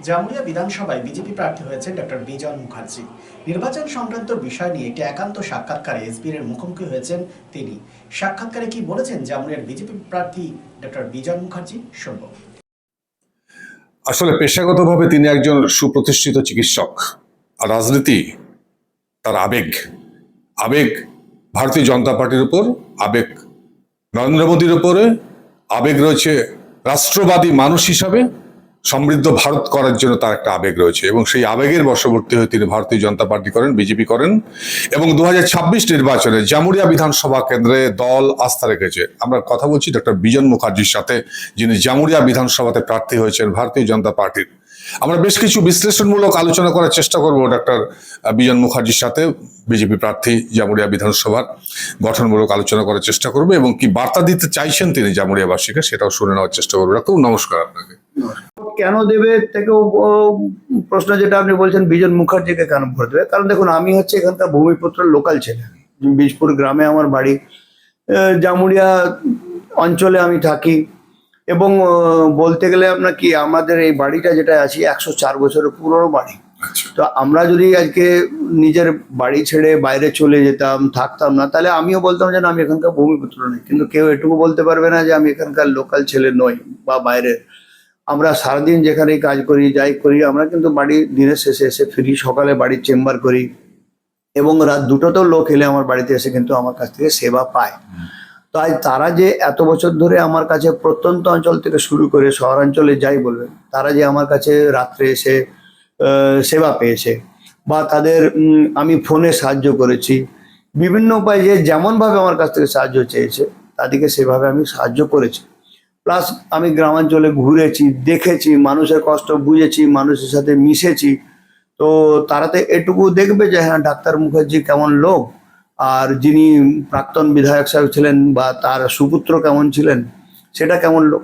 জামুরিয়া বিধানসভায় বিজেপি প্রার্থী হয়েছেন ডক্টর বিজন মুখার্জি। নির্বাচন সংক্রান্ত বিষয় নিয়ে একটি একান্ত সাক্ষাৎকারে এসবির মুখোমুখি হয়েছেন তিনি। সাক্ষাৎকারে কি বলেছেন জামুরিয়ার বিজেপি প্রার্থী ডক্টর বিজন মুখার্জি, শুনব। আসলে পেশাগতভাবে তিনি একজন সুপ্রতিষ্ঠিত চিকিৎসক, আর রাজনীতি তার আবেগ। আবেগ ভারতীয় জনতা পার্টির উপর, আবেগ নরেন্দ্র মোদীর উপরে, আবেগ রয়েছে রাষ্ট্রবাদী মানুষ হিসাবে সমৃদ্ধ ভারত করার জন্য তার একটা আবেগ রয়েছে, এবং সেই আবেগের বশবর্তী হয়ে তিনি ভারতীয় জনতা পার্টি করেন, বিজেপি করেন, এবং 2026 নির্বাচনে জামুরিয়া বিধানসভা কেন্দ্রে দল আস্থা রেখেছে। আমরা কথা বলছি ডক্টর বিজন মুখার্জির সাথে, যিনি জামুরিয়া বিধানসভাতে প্রার্থী হয়েছেন ভারতীয় জনতা পার্টির। আমরা বেশ কিছু বিশ্লেষণমূলক আলোচনা করার চেষ্টা করব ডক্টর বিজন মুখার্জির সাথে, বিজেপি প্রার্থী জামুরিয়া বিধানসভার গঠনমূলক আলোচনা করার চেষ্টা করবে, এবং কি বার্তা দিতে চাইছেন তিনি জামুরিয়াবাসীকে সেটাও শুনে নেওয়ার চেষ্টা করবো। খুব নমস্কার আপনাকে। কেন দেবে থেকেও প্রশ্ন যেটা আপনি বলছেন বিজন মুখার্জিকে কেন ভোট দেবে, কারণ দেখুন আমি হচ্ছে এখানকার ভূমিপুত্র লোকাল ছেলে। বীজপুর গ্রামে আমার বাড়ি, জামুরিয়া অঞ্চলে আমি থাকি, এবং বলতে গেলে আপনার কি আমাদের এই বাড়িটা যেটা আছে 104 বছরের পুরনো বাড়ি। তো আমরা যদি আজকে নিজের বাড়ি ছেড়ে বাইরে চলে যেতাম, থাকতাম না, তাহলে আমিও বলতাম যে না, আমি এখানকার ভূমিপুত্র নই। কিন্তু কেউ এটুকু বলতে পারবে না যে আমি এখানকার লোকাল ছেলে নই বা বাইরে। আমরা সারাদিন যেখানেই কাজ করি, যাই করি, আমরা কিন্তু বাড়ি দিনের শেষে এসে ফিরি, সকালে বাড়ির চেম্বার করি, এবং রাত 2টোতেও লোক এলে আমার বাড়িতে এসে কিন্তু আমার কাছ থেকে সেবা পায়। তাই তারা যে এত বছর ধরে আমার কাছে প্রত্যন্ত অঞ্চল থেকে শুরু করে শহরাঞ্চলে যাই বলবেন, তারা যে আমার কাছে রাত্রে এসে সেবা পেয়েছে, বা তাদের আমি ফোনে সাহায্য করেছি বিভিন্ন উপায়ে, যে যেমনভাবে আমার কাছ থেকে সাহায্য চেয়েছে তাদেরকে সেভাবে আমি সাহায্য করেছি। প্লাস আমি গ্রামাঞ্চলে ঘুরেছি, দেখেছি, মানুষের কষ্ট বুঝেছি, মানুষের সাথে মিশেছি। তো তারাতে এটুকু দেখবে যে হ্যাঁ, ডাক্তার মুখার্জি কেমন লোক, আর যিনি প্রাক্তন বিধায়ক সাহেব ছিলেন বা তার সুপুত্র কেমন ছিলেন, সেটা কেমন লোক।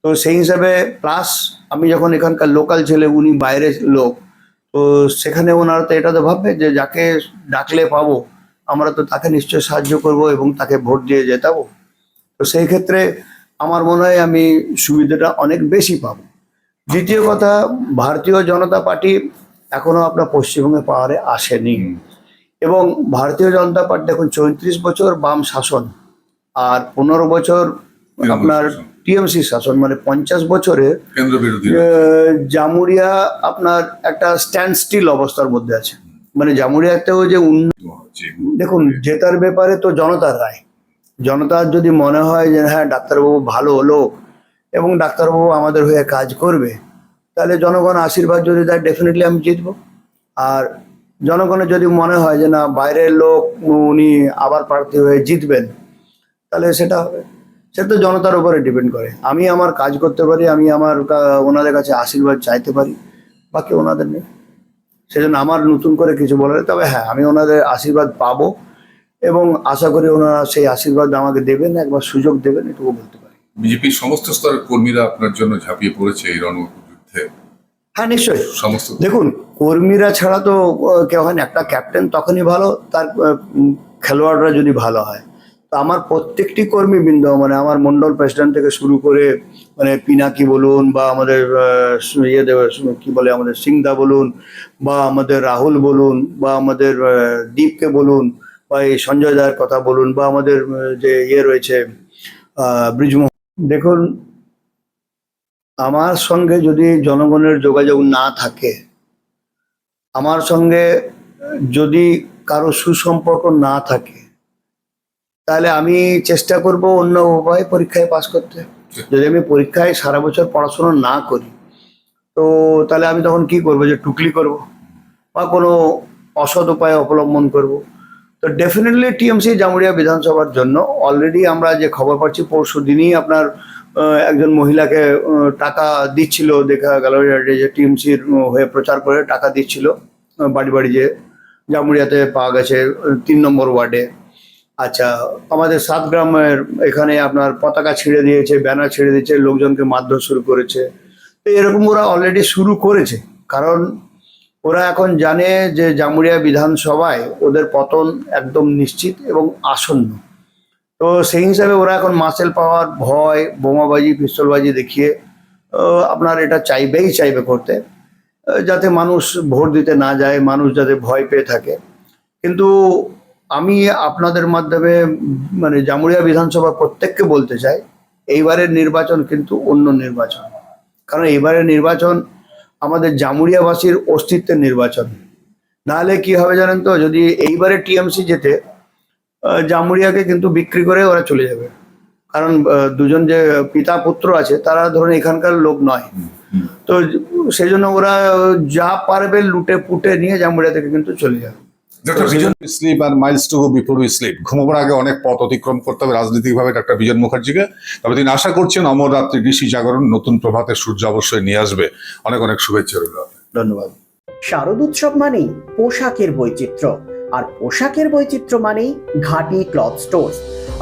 তো সেই হিসাবে প্লাস আমি যখন এখানকার লোকাল ছেলে, উনি বাইরের লোক, তো সেখানে ওনারা তো এটা তো ভাববে যে যাকে ডাকলে পাবো, আমরা তো তাকে নিশ্চয়ই সাহায্য করব এবং তাকে ভোট দিয়ে জেতাবো। তো সেই ক্ষেত্রে আমার মনে হয় আমি সুবিধাটা অনেক বেশি পাবো। দ্বিতীয় কথা, ভারতীয় জনতা পার্টি এখনো আপনার পশ্চিমবঙ্গে পাওয়ারে আসেনি, এবং ভারতীয় জনতা পার্টি দেখুন 34 বছর বাম শাসন আর 15 বছর আপনার টিএমসি শাসন, মানে 50 বছরে জামুরিয়া আপনার একটা স্ট্যান্ড স্টিল অবস্থার মধ্যে আছে। মানে জামুরিয়াতেও যে দেখুন, জেতার ব্যাপারে তো জনতার রায়। জনতার যদি মনে হয় যে হ্যাঁ, ডাক্তারবাবু ভালো লোক এবং ডাক্তারবাবু আমাদের হয়ে কাজ করবে, তাহলে জনগণ আশীর্বাদ যদি দেয়, ডেফিনেটলি আমি জিতবো। আর জনগণের যদি মনে হয় যে না, বাইরের লোক উনি আবার প্রার্থী হয়ে জিতবেন, তাহলে সেটা হবে। সেটা তো জনতার উপরে ডিপেন্ড করে। আমি আমার কাজ করতে পারি, আমি আমার ওনাদের কাছে আশীর্বাদ চাইতে পারি, বাকি ওনাদের নেই। সেজন্য আমার নতুন করে কিছু বলার, তবে হ্যাঁ, আমি ওনাদের আশীর্বাদ পাবো এবং আশা করি ওনারা সেই আশীর্বাদ আমাকে দেবেন, একবার সুযোগ দেবেন, এটুকু বলতে পারি। বিজেপির সমস্ত স্তরের কর্মীরা আপনার জন্য ঝাঁপিয়ে পড়েছে এই রণযুদ্ধে। হ্যাঁ, নিশ্চয়ই। সমস্ত দেখুন, কর্মীরা ছাড়া তো কেউ হয় না। একটা ক্যাপ্টেন তখনই ভালো তার খেলোয়াড়রা যদি ভালো হয়। তো আমার প্রত্যেকটি কর্মীবৃন্দ, মানে আমার মন্ডল প্রেসিডেন্ট থেকে শুরু করে, মানে পিনাকি বলুন, বা আমাদের কি বলে, আমাদের সিংদা বলুন, বা আমাদের রাহুল বলুন, বা আমাদের দীপকে বলুন, বা এই সঞ্জয় দার কথা বলুন, বা আমাদের যে রয়েছে ব্রিজমোহন। দেখুন, আমার সঙ্গে যদি জনগণের যোগাযোগ না থাকে, আমার সঙ্গে যদি কারো সুসম্পর্ক না থাকে, তাহলে আমি চেষ্টা করব অন্য উপায়ে পরীক্ষায় পাস করতে। যদি আমি পরীক্ষায় সারা বছর পড়াশোনা না করি, তো তাহলে আমি তখন কি করব, যে টুকলি করব বা কোনো অসৎ উপায় অবলম্বন করব। তো ডেফিনেটলি টিএমসি জামুরিয়া বিধানসভার জন্য অলরেডি আমরা যে খবর পাচ্ছি, পরশু দিনই আপনার একজন মহিলাকে টাকা দিচ্ছিল, দেখা গেল যে টিএমসির হয়ে প্রচার করে টাকা দিচ্ছিল বাড়ি বাড়ি, যে জামুরিয়াতে পাওয়া গেছে 3 নম্বর ওয়ার্ডে। আচ্ছা, আমাদের 7 গ্রামের এখানে আপনার পতাকা ছিঁড়ে দিয়েছে, ব্যানার ছিঁড়ে দিয়েছে, লোকজনকে মারধর শুরু করেছে। তো এরকম ওরা অলরেডি শুরু করেছে, কারণ ওরা এখন জানে যে জামুরিয়া বিধানসভায় ওদের পতন একদম নিশ্চিত এবং আসন্ন। তো সেই হিসাবে ওরা এখন মাসেল পাওয়ার ভয়, বোমাবাজি, পিস্তলবাজি দেখিয়ে আপনার এটা চাইবে করতে। যাতে মানুষ ভোট দিতে না যায়, মানুষ যাতে ভয় পেয়ে থাকে। কিন্তু আমি আপনাদের মাধ্যমে মানে জামুরিয়া বিধানসভা প্রত্যেককে বলতে চাই, এইবারের নির্বাচন কিন্তু অন্য নির্বাচন। কারণ এইবারের নির্বাচন আমাদের জামুরিয়াবাসীর অস্তিত্বের নির্বাচন। নাহলে কি হবে জানেন তো, যদি এইবারে টিএমসি জেতে জামুরিয়াকে কিন্তু বিক্রি করে ওরা চলে যাবে। কারণ দুজন যে পিতা পুত্র আছে তারা ধরুন এখানকার লোক নয়, তো সেই জন্য ওরা যা পারবে লুটে পুটে নিয়ে জামুরিয়া থেকে কিন্তু চলে যাবে। স্লিপ আর miles to go before we sleep, ঘুমাবার আগে অনেক পথ অতিক্রম করতে হবে রাজনৈতিকভাবে ডক্টর বিজন মুখার্জিকে। তবে তিনি আশা করছেন অমর রাত্রি ঋষি জাগরণ, নতুন প্রভাতের সূর্য অবশ্যই নিয়ে আসবে। অনেক অনেক শুভেচ্ছা রইল। ধন্যবাদ। শারদ উৎসব মানেই পোশাকের বৈচিত্র্য, আর পোশাকের বৈচিত্র্য মানেই ঘাটি ক্লথ স্টোর্স।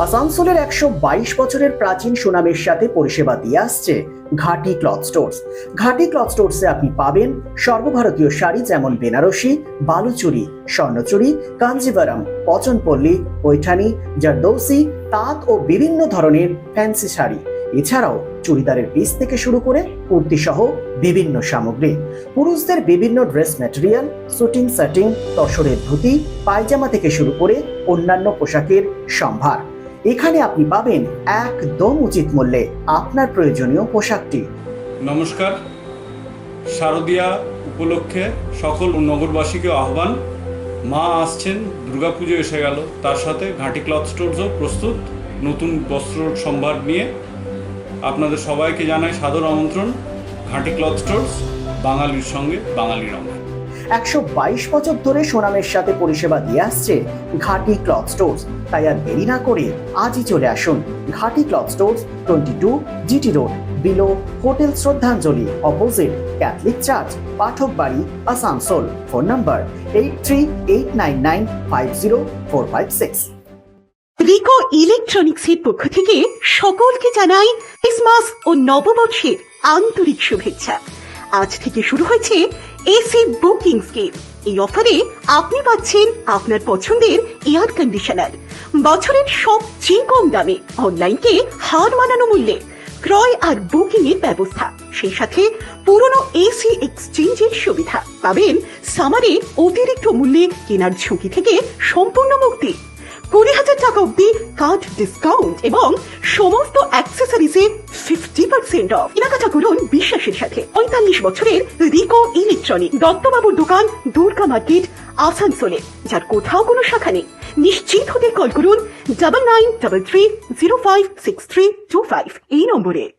আসানসোলের 122 বছরের প্রাচীন সুনামের সাথে পরিষেবা দিয়ে আসছে ঘাটি ক্লথ স্টোর্স। ঘাটি ক্লথ স্টোর্সে আপনি পাবেন সর্বভারতীয় শাড়ি যেমন বেনারসি, বালুচুরি, স্বর্ণচুরি, কাঞ্জিভারাম, পচনপল্লী, পৈঠানি, জারদৌসি, তাঁত ও বিভিন্ন ধরনের ফ্যান্সি শাড়ি। এছাড়াও চুড়িদারের পিস থেকে শুরু করে কুর্তি সহ বিভিন্ন সামগ্রী, পুরুষদের বিভিন্ন ড্রেস ম্যাটেরিয়াল, শুটিং সেটিং, তসরের ধুতি, পায়জামা থেকে শুরু করে অন্যান্য পোশাকের সম্ভার। এখানে আপনি পাবেন একদম উচিত মূল্যে আপনার প্রয়োজনীয় পোশাকটি। নমস্কার, শারদীয়া উপলক্ষে সকল নগরবাসীকে আহ্বান। মা আসছেন, দুর্গাপুজো এসে গেল, তার সাথে ঘাটি ক্লথ স্টোরসও প্রস্তুত নতুন বস্ত্র সম্ভার নিয়ে। আপনাদের সবাইকে জানাই সাদর আমন্ত্রণ। ঘাটি ক্লথ স্টোরস, বাঙালির সঙ্গে বাঙালির রঙ। 122 বছর ধরে সুনামের সাথে পরিষেবা দিয়ে আসছে ঘাটি ক্লথ স্টোর্স। তাই আর দেরি না করে আজই চলে আসুন ঘাটি cloth stores, 22 GT road, below hotel শ্রদ্ধাঞ্জলি, অপোজিট ক্যাথলিক চার্চ, পাঠক বাড়ি, আসানসোল। Phone number 8389950456। রিকো ইলেকট্রনিক্সের পক্ষ থেকে সকলকে জানাই ক্রিসমাস ও নববর্ষের আন্তরিক শুভেচ্ছা। আজ থেকে শুরু হয়েছে এসি বুকিং স্কিম। এই অফারে আপনি পাচ্ছেন আপনার পছন্দের এয়ার কন্ডিশনার বছরের সবচেয়ে কম দামে, অনলাইনকে হার মানানো মূল্যে ক্রয় আর বুকিং এর ব্যবস্থা। সেই সাথে পুরনো এসি এক্সচেঞ্জের সুবিধা পাবেন। সামারে অতিরিক্ত মূল্যে কেনার ঝুঁকি থেকে সম্পূর্ণ মুক্তি, 20,000 টাকা অব্দি কার্ড ডিসকাউন্ট এবং সমস্ত অ্যাক্সেসরিজে 50% অফ। কেনাকাটা করুন বিশ্বাসের সাথে। 45 বছরের রিকো ইলেকট্রনিক, দত্তবাবুর দোকান, দুর্গা মার্কেট, আসানসোলে, যার কোথাও কোনো শাখা নেই। নিশ্চিত হতে কল করুন 9933056325 এই নম্বরে।